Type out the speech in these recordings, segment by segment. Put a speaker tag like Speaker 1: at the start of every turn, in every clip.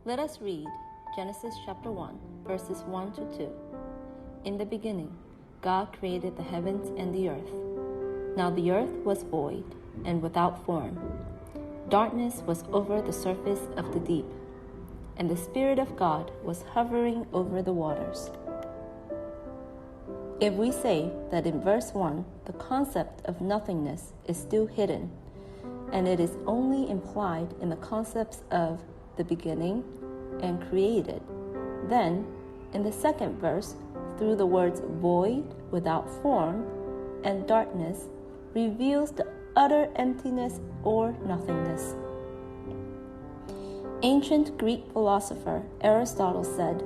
Speaker 1: Let us read Genesis chapter 1, verses 1 to 2. In the beginning, God created the heavens and the earth. Now the earth was void and without form. Darkness was over the surface of the deep, and the Spirit of God was hovering over the waters. If we say that in verse 1 the concept of nothingness is still hidden, and it is only implied in the concepts of the beginning and created, then in the second verse, through the words void, without form, and darkness, reveals the utter emptiness or nothingness. Ancient Greek philosopher Aristotle said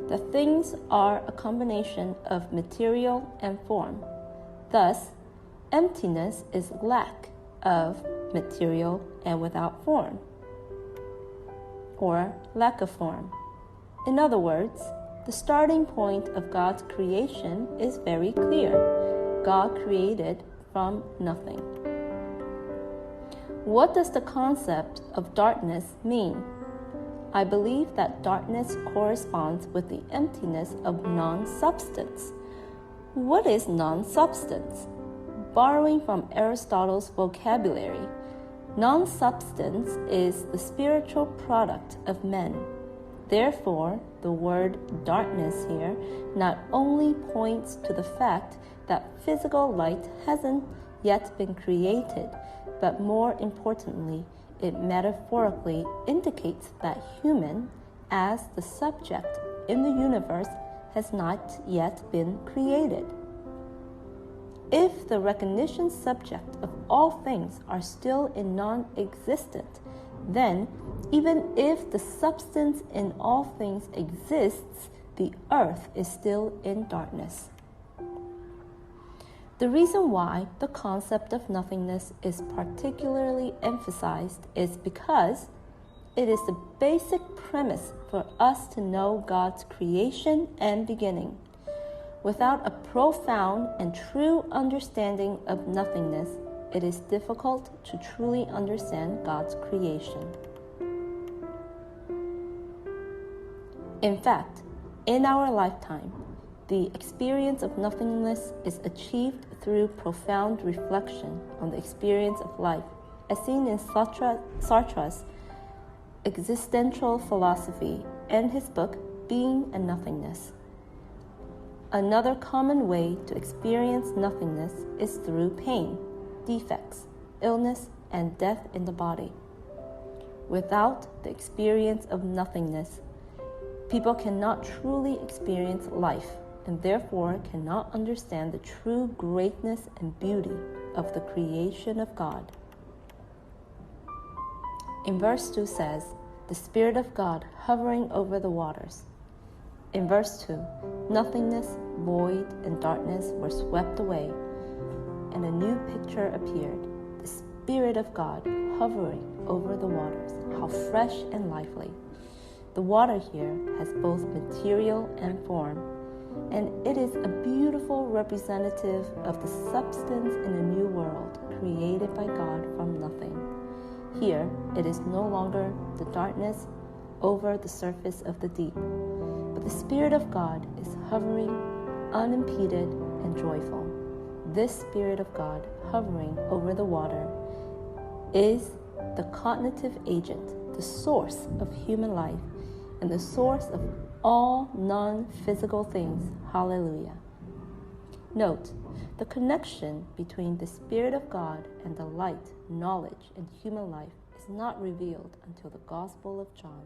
Speaker 1: that things are a combination of material and form. Thus, emptiness is lack of material and without form, or lack of form. In other words, the starting point of God's creation is very clear. God created from nothing. What does the concept of darkness mean? I believe that darkness corresponds with the emptiness of non-substance. What is non-substance? Borrowing from Aristotle's vocabulary, non-substance is the spiritual product of men. Therefore, the word darkness here not only points to the fact that physical light hasn't yet been created, but more importantly, it metaphorically indicates that human, as the subject in the universe, has not yet been created. If the recognition subject of all things are still in non-existent, then even if the substance in all things exists, the earth is still in darkness. The reason why the concept of nothingness is particularly emphasized is because it is the basic premise for us to know God's creation and beginning. Without a profound and true understanding of nothingness, it is difficult to truly understand God's creation. In fact, in our lifetime, the experience of nothingness is achieved through profound reflection on the experience of life, as seen in Sartre's existential philosophy and his book, Being and Nothingness. Another common way to experience nothingness is through pain, defects, illness, and death in the body. Without the experience of nothingness, people cannot truly experience life, and therefore cannot understand the true greatness and beauty of the creation of God. In verse 2 says, the Spirit of God hovering over the waters. In verse 2, nothingness, void, and darkness were swept away, and a new picture appeared, the Spirit of God hovering over the waters. How fresh and lively. The water here has both material and form, and it is a beautiful representative of the substance in a new world created by God from nothing. Here, it is no longer the darkness over the surface of the deep, but the Spirit of God is hovering, unimpeded, and joyful. This Spirit of God hovering over the water is the cognitive agent, the source of human life, and the source of all non-physical things. Hallelujah. Note, the connection between the Spirit of God and the light, knowledge, and human life is not revealed until the Gospel of John.